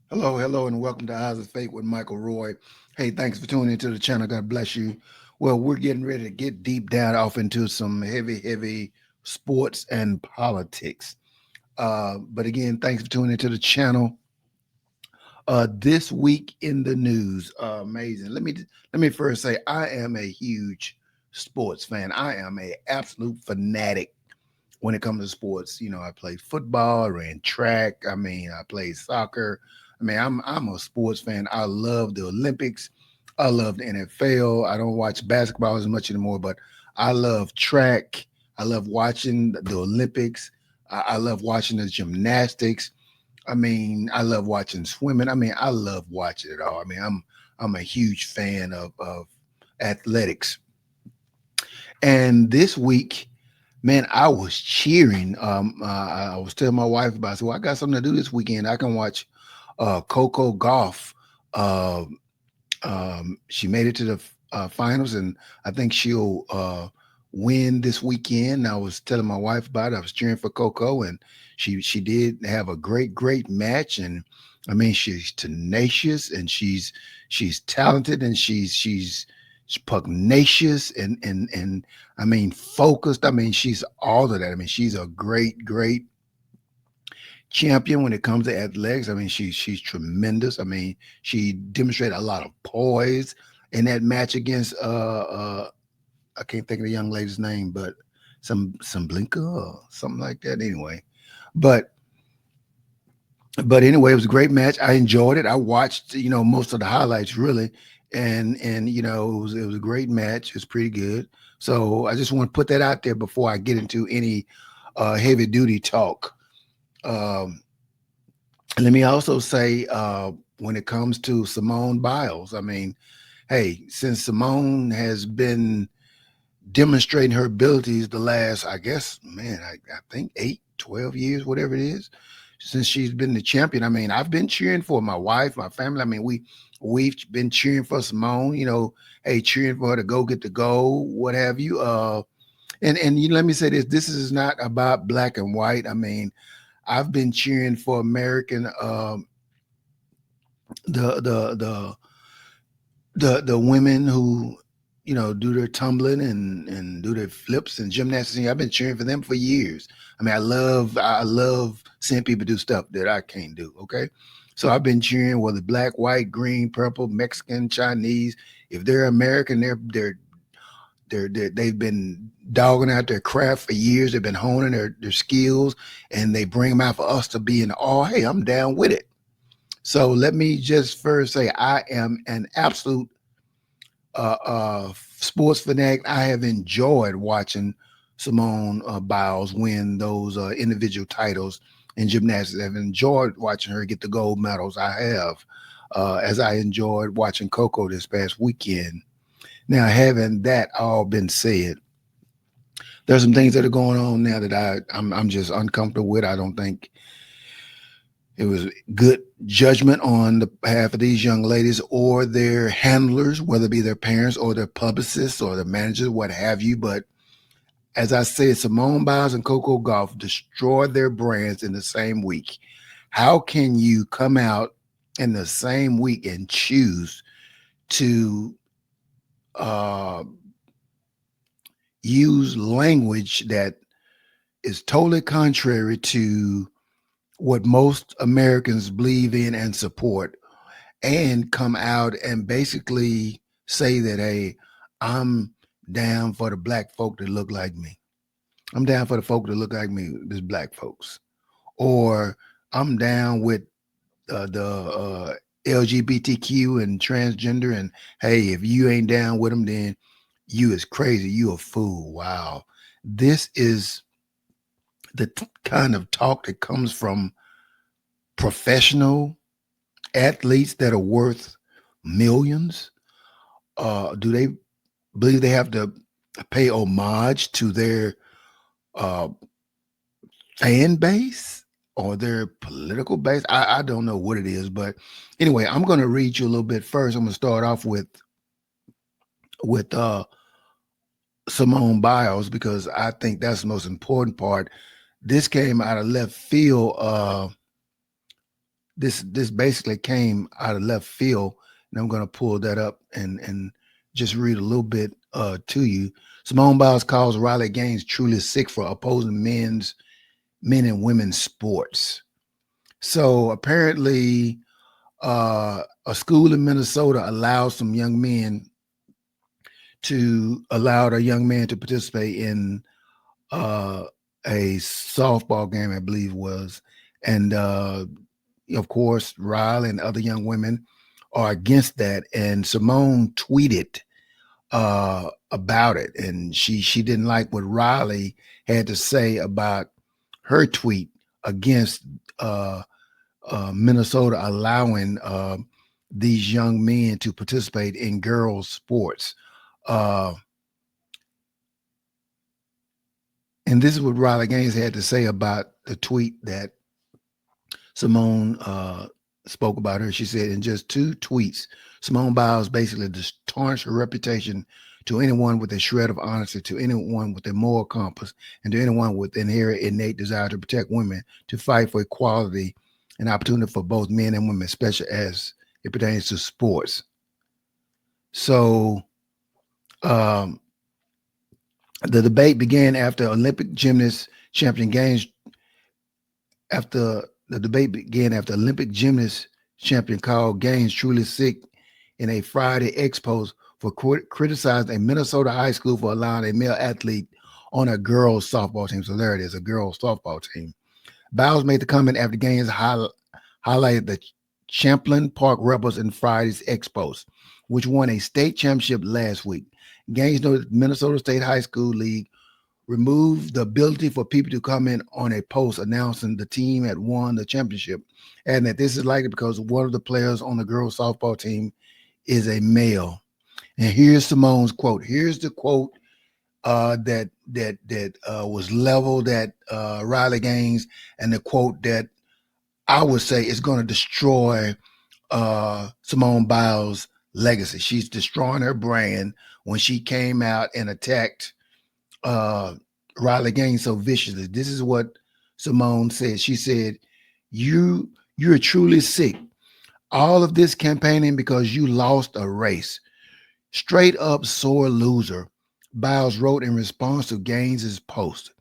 Hello, and welcome to Eyes of Fate with Michael Roy. Hey, thanks for tuning into the channel. God bless you. Well, we're getting ready to get deep down off into some heavy sports and politics. But again, thanks for tuning into the channel. This week in the news, amazing. Let me first say I am a huge sports fan. I am a absolute fanatic when it comes to sports. You know, I played football, I ran track. I mean, I played soccer. I mean, I'm a sports fan. I love the Olympics. I love the NFL. I don't watch basketball as much anymore, but I love track. I love watching the Olympics. I love watching the gymnastics. I mean, I love watching swimming. I mean, I love watching it all. I mean, I'm a huge fan of athletics. And this week, man, I was cheering. I was telling my wife about. So I got something to do this weekend. I can watch Coco Gauff. Uh, she made it to the finals, and I think she'll win this weekend. I was telling my wife about it. I was cheering for Coco, and she did have a great match. And I mean, she's tenacious, and she's talented, and she's pugnacious, and I mean focused. I mean, she's all of that. I mean, she's a great champion when it comes to athletics. I mean, she's tremendous. I mean, she demonstrated a lot of poise in that match against I can't think of the young lady's name, but some Blinka or something like that. Anyway, but anyway, it was a great match. I enjoyed it. I watched, most of the highlights really, and it was a great match. It's pretty good. So I just want to put that out there before I get into any heavy duty talk. Um, Let me also say, when it comes to Simone Biles, I mean, hey, since Simone has been demonstrating her abilities the last, I guess, man, I think 8, 12 years, whatever it is, since she's been the champion. I mean, I've been cheering for my wife, my family. I mean, we've been cheering for Simone, hey, cheering for her to go get the gold, what have you. And let me say this: this is not about black and white. I mean, I've been cheering for American the the the the women who do their tumbling and do their flips and gymnastics. I've been cheering for them for years. I mean, I love seeing people do stuff that I can't do. Okay, so I've been cheering whether black, white, green, purple, Mexican, Chinese. If they're American, they've been dogging out their craft for years. They've been honing their skills, and they bring them out for us to be in awe. Hey, I'm down with it. So let me just first say I am an absolute sports fanatic. I have enjoyed watching Simone Biles win those individual titles in gymnastics. I've enjoyed watching her get the gold medals. I have, as I enjoyed watching Coco this past weekend. Now, having that all been said, there's some things that are going on now that I'm just uncomfortable with. I don't think it was good judgment on the behalf of these young ladies or their handlers, whether it be their parents or their publicists or the managers, what have you. But as I said, Simone Biles and Coco Gauff destroyed their brands in the same week. How can you come out in the same week and choose to uh, use language that is totally contrary to what most Americans believe in and support, and come out and basically say that, hey, I'm down for the black folk that look like me. I'm down for the folk that look like me, this black folks. Or I'm down with the LGBTQ and transgender. And hey, if you ain't down with them, then you is crazy. You a fool. Wow. This is the kind of talk that comes from professional athletes that are worth millions. Do they believe they have to pay homage to their uh, fan base or their political base? I don't know what it is, but anyway, I'm going to read you a little bit first. I'm going to start off with Simone Biles because I think that's the most important part. This came out of left field. this basically came out of left field, and I'm going to pull that up and just read a little bit to you. Simone Biles calls Riley Gaines truly sick for opposing men and women's sports. So apparently, a school in Minnesota allowed a young man to participate in uh, a softball game, I believe it was, and of course, Riley and other young women are against that. And Simone tweeted about it, and she didn't like what Riley had to say about her tweet against Minnesota allowing these young men to participate in girls' sports. Uh, and this is what Riley Gaines had to say about the tweet that Simone spoke about her. She said, in just two tweets, Simone Biles basically just tarnished her reputation to anyone with a shred of honesty, to anyone with a moral compass, and to anyone with inherent innate desire to protect women, to fight for equality and opportunity for both men and women, especially as it pertains to sports. So um, the debate began after Olympic gymnast champion Gaines after the debate began after Olympic gymnast champion called Gaines truly sick in a Friday expose for criticizing a Minnesota high school for allowing a male athlete on a girls softball team. So there it is, a girls softball team. Biles made the comment after Gaines highlighted the Champlain Park Rebels in Friday's expos, which won a state championship last week. Gaines noted the Minnesota State High School League removed the ability for people to comment on a post announcing the team had won the championship, and that this is likely because one of the players on the girls softball team is a male. And here's Simone's quote. Here's the quote that was leveled at Riley Gaines, and the quote that I would say is going to destroy Simone Biles' legacy. She's destroying her brand when she came out and attacked uh, Riley Gaines so viciously. This is what Simone said. She said, You're truly sick. All of this campaigning because you lost a race. Straight up sore loser," Biles wrote in response to Gaines's post.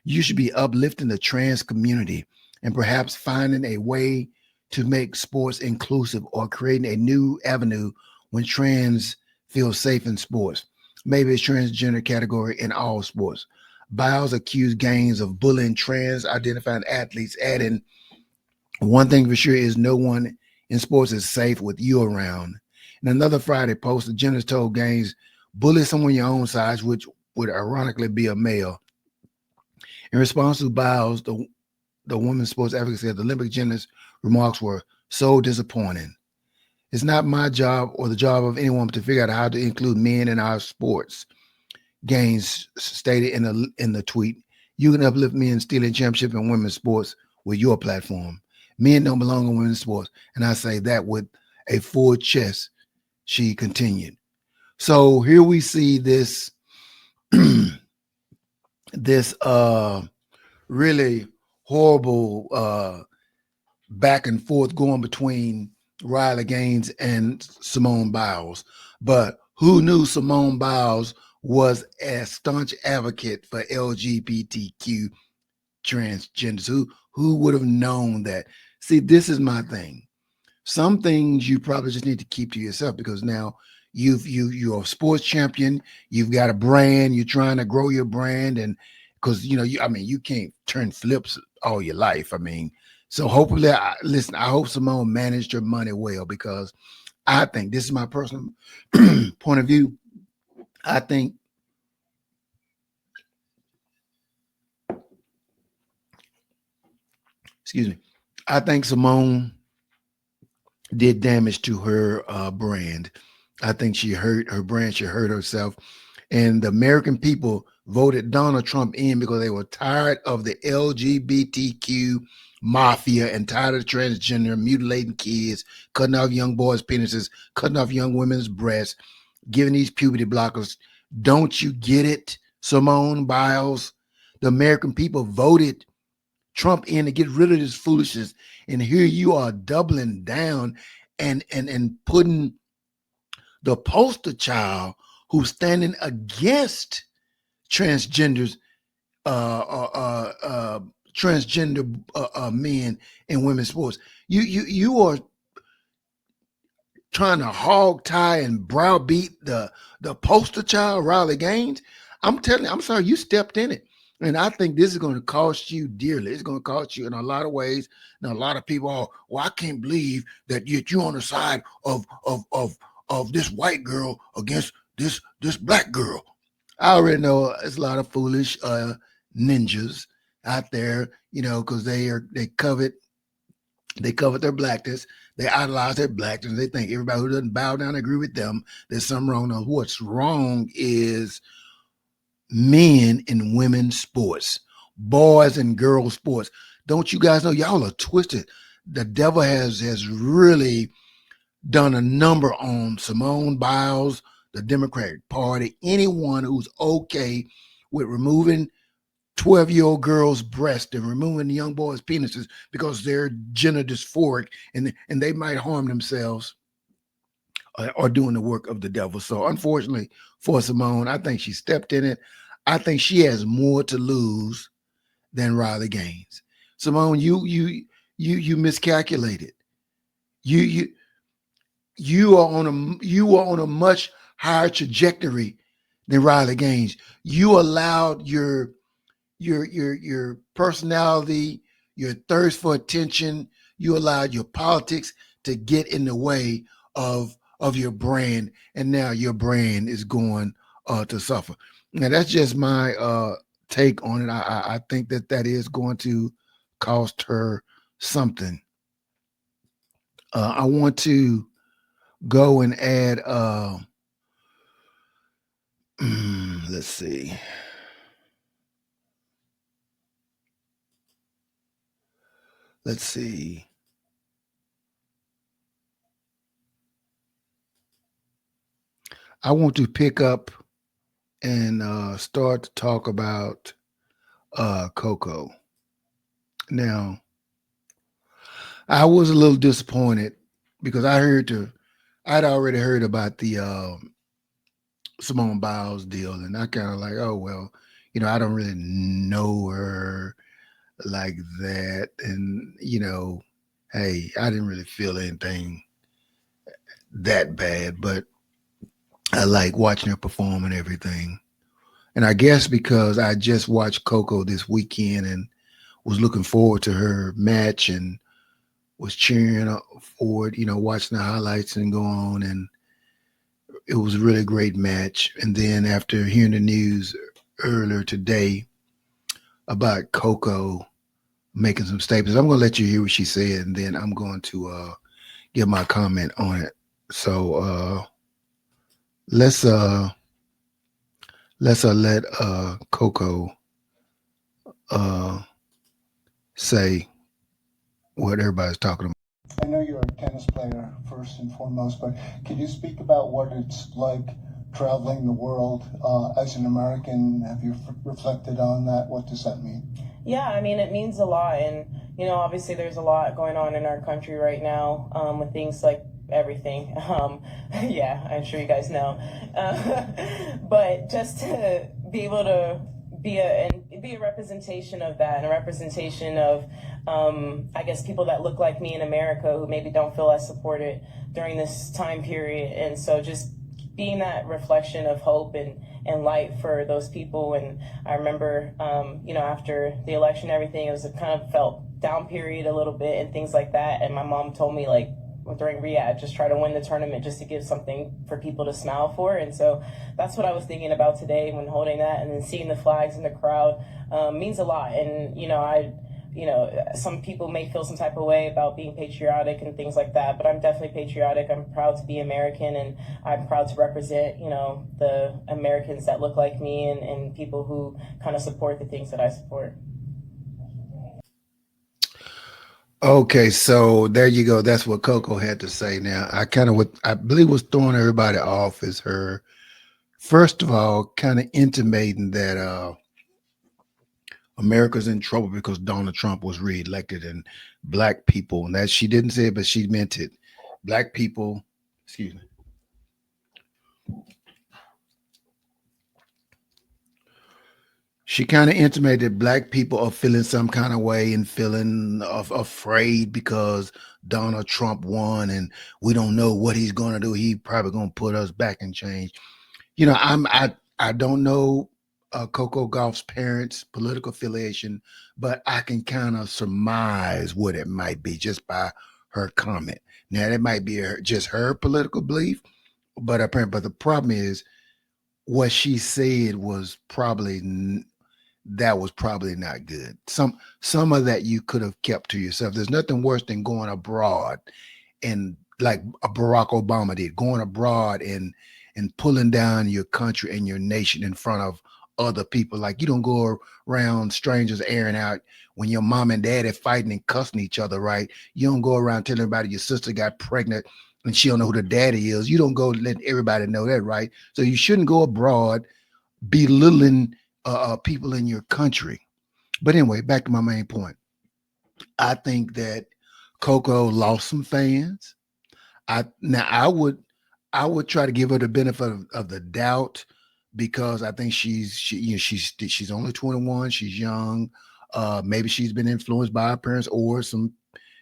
"You should be uplifting the trans community and perhaps finding a way to make sports inclusive or creating a new avenue when trans feel safe in sports. Maybe a transgender category in all sports." Biles accused Gaines of bullying trans identifying athletes, adding, "One thing for sure is no one in sports is safe with you around." In another Friday post, the gymnast told Gaines, "Bully someone your own size," which would ironically be a male. In response to Biles, the women's sports advocate said the Olympic gymnast's remarks were so disappointing. "It's not my job or the job of anyone to figure out how to include men in our sports," Gaines stated in the tweet. "You can uplift men still in championship in women's sports with your platform. Men don't belong in women's sports." And I say that with a full chest, she continued. So here we see this this really horrible back and forth going between Riley Gaines and Simone Biles. But who knew Simone Biles was a staunch advocate for LGBTQ transgenders? Who would have known that? See, this is my thing. Some things you probably just need to keep to yourself, because now you're a sports champion, you've got a brand, you're trying to grow your brand, and because you can't turn flips all your life. I mean, so hopefully, listen, I hope Simone managed her money well, because I think this is my personal point of view. I think, excuse me, I think Simone did damage to her brand. I think she hurt her brand. She hurt herself. And the American people voted Donald Trump in because they were tired of the LGBTQ mafia and tired of transgender mutilating kids, cutting off young boys' penises, cutting off young women's breasts, giving these puberty blockers. Don't you get it, Simone Biles? The American people voted Trump in to get rid of this foolishness. And here you are doubling down and putting the poster child who's standing against transgenders, transgender men in women's sports. You are trying to hog tie and browbeat the poster child, Riley Gaines. I'm telling you, I'm sorry, you stepped in it. And I think this is going to cost you dearly. It's going to cost you in a lot of ways. And a lot of people are, well, I can't believe that you're on the side of this white girl against this black girl. I already know it's a lot of foolish ninjas out there, because they covet their blackness. They idolize their blackness. They think everybody who doesn't bow down and agree with them, there's something wrong. Now, what's wrong is men in women's sports, boys and girls sports. Don't you guys know y'all are twisted? The devil has really done a number on Simone Biles, the Democratic Party, anyone who's okay with removing 12-year-old girls' breasts and removing the young boys' penises because they're gender dysphoric and they might harm themselves or doing the work of the devil. So unfortunately for Simone, I think she stepped in it. I think she has more to lose than Riley Gaines. Simone, you miscalculated. You are on a much higher trajectory than Riley Gaines. You allowed your personality, your thirst for attention, you allowed your politics to get in the way of your brand, and now your brand is going to suffer. Now that's just my take on it. I think that is going to cost her something. I want to go and add. Let's see. Let's see. I want to pick up and start to talk about Coco. Now, I was a little disappointed because I'd already heard about the Simone Biles deal, and I kind of like, oh well, I don't really know her like that, and hey, I didn't really feel anything that bad, but I like watching her perform and everything. And I guess because I just watched Coco this weekend and was looking forward to her match and was cheering for it, watching the highlights and go on. And it was a really great match. And then after hearing the news earlier today about Coco making some statements, I'm going to let you hear what she said, and then I'm going to give my comment on it. So let's let Coco say what everybody's talking about. I know you're a tennis player first and foremost, but could you speak about what it's like traveling the world as an American? Have you reflected on that? What does that mean? Yeah, I mean, it means a lot. And, obviously there's a lot going on in our country right now with things like everything. Yeah, I'm sure you guys know. But just to be able to be a representation of that, and a representation of, I guess, people that look like me in America who maybe don't feel as supported during this time period. And so just being that reflection of hope and light for those people. And I remember, after the election, everything, it was a kind of felt down period a little bit and things like that. And my mom told me, like, during Riyadh, just try to win the tournament just to give something for people to smile for. And so that's what I was thinking about today when holding that, and then seeing the flags in the crowd means a lot. And, some people may feel some type of way about being patriotic and things like that, but I'm definitely patriotic. I'm proud to be American, and I'm proud to represent, the Americans that look like me and people who kind of support the things that I support. Okay, so there you go. That's what Coco had to say. Now, I believe was throwing everybody off is her, first of all, kind of intimating that America's in trouble because Donald Trump was reelected, and black people, and that she didn't say it, but she meant it. Black people, excuse me. She kind of intimated black people are feeling some kind of way and feeling afraid because Donald Trump won, and we don't know what he's going to do. He probably going to put us back in change. I don't know Coco Gauff's parents' political affiliation, but I can kind of surmise what it might be just by her comment. Now, that might be just her political belief, but apparently, but the problem is what she said was probably that was probably not good. Some of that you could have kept to yourself. There's nothing worse than going abroad and like Barack Obama did, going abroad and pulling down your country and your nation in front of other people. Like you don't go around strangers airing out when your mom and dad are fighting and cussing each other, right? You don't go around telling everybody your sister got pregnant and she don't know who the daddy is. You don't go let everybody know that, right? So you shouldn't go abroad belittling people in your country. But anyway, back to my main point. I think that Coco lost some fans. I would try to give her the benefit of the doubt because I think she's only 21. She's young. Maybe she's been influenced by her parents or some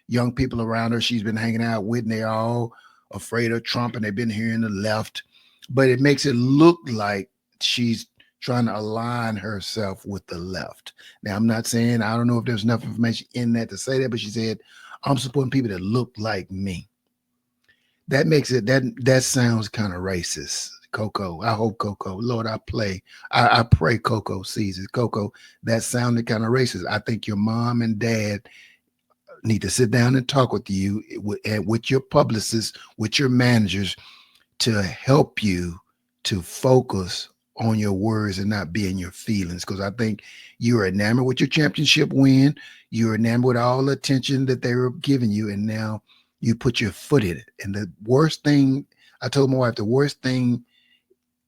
young people around her she's been hanging out with, and they're all afraid of Trump and they've been hearing the left. But it makes it look like she's trying to align herself with the left. Now, I'm not saying I don't know if there's enough information in that to say that, but she said, I'm supporting people that look like me. That makes it that sounds kind of racist. Coco, I hope Coco, Lord, I pray Coco sees it. Coco, that sounded kind of racist. I think your mom and dad need to sit down and talk with you with your publicists, with your managers to help you to focus on your words and not be in your feelings. Because I think you're enamored with your championship win. You're enamored with all the attention that they were giving you. And now you put your foot in it. And the worst thing, I told my wife, the worst thing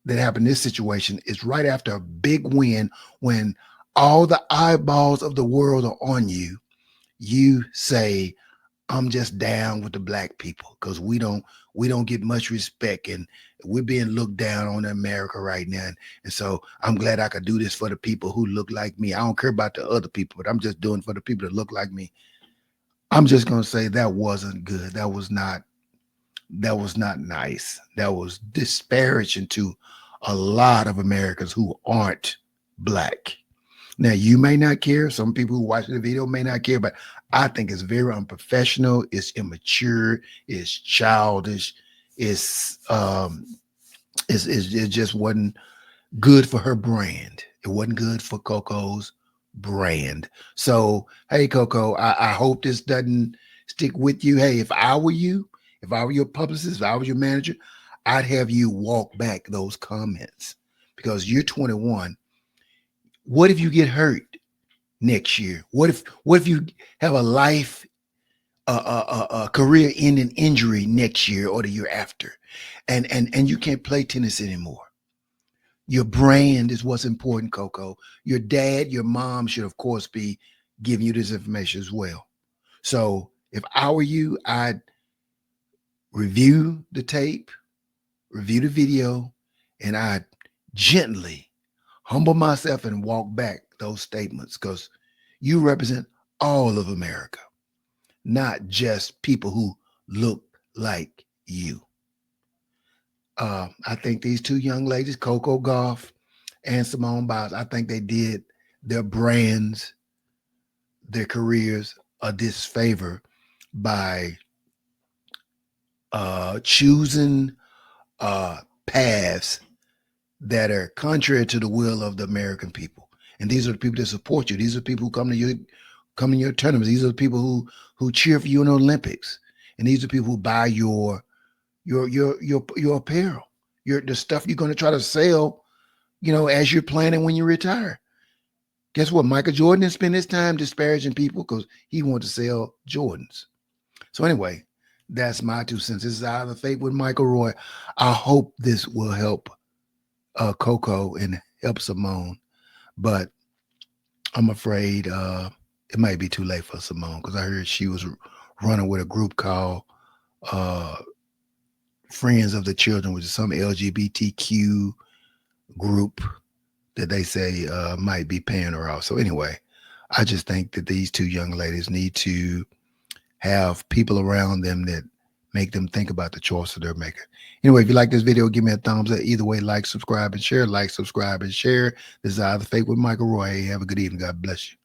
that happened in this situation is right after a big win when all the eyeballs of the world are on you, you say, I'm just down with the black people because we don't get much respect and we're being looked down on in America right now. And so I'm glad I could do this for the people who look like me. I don't care about the other people, but I'm just doing for the people that look like me. I'm just gonna say that wasn't good. That was not nice. That was disparaging to a lot of Americans who aren't black. Now, you may not care. Some people who watch the video may not care, but I think it's very unprofessional. It's immature. It's childish. It just wasn't good for her brand. It wasn't good for Coco's brand. So, hey, Coco, I hope this doesn't stick with you. Hey, if I were you, if I were your publicist, if I was your manager, I'd have you walk back those comments because you're 21. What if you get hurt next year? What if you have a life career ending injury next year or the year after and you can't play tennis anymore? Your brand is what's important, Coco. Your dad, your mom should of course be giving you this information as well. So if I were you, I'd review the tape, review the video, and I'd gently humble myself and walk back those statements because you represent all of America, not just people who look like you. I think these two young ladies, Coco Gauff and Simone Biles, I think they did their brands, their careers a disfavor by choosing paths that are contrary to the will of the American people. And these are the people that support you. These are people who come to your tournaments. These are the people who cheer for you in the Olympics. And these are people who buy your apparel, the stuff you're going to try to sell, as you're planning when you retire. Guess what? Michael Jordan didn't spend his time disparaging people because he wanted to sell Jordans. So anyway, that's my 2 cents. This is Out of the Faith with Michael Roy. I hope this will help Coco and help Simone. But I'm afraid it might be too late for Simone because I heard she was running with a group called uh, Friends of the Children, which is some LGBTQ group that they say might be paying her off. So anyway, I just think that these two young ladies need to have people around them that make them think about the choices they're making. Anyway, if you like this video, give me a thumbs up. Either way, like, subscribe, and share. Like, subscribe, and share. This is Either Fake with Michael Roy. Hey, have a good evening. God bless you.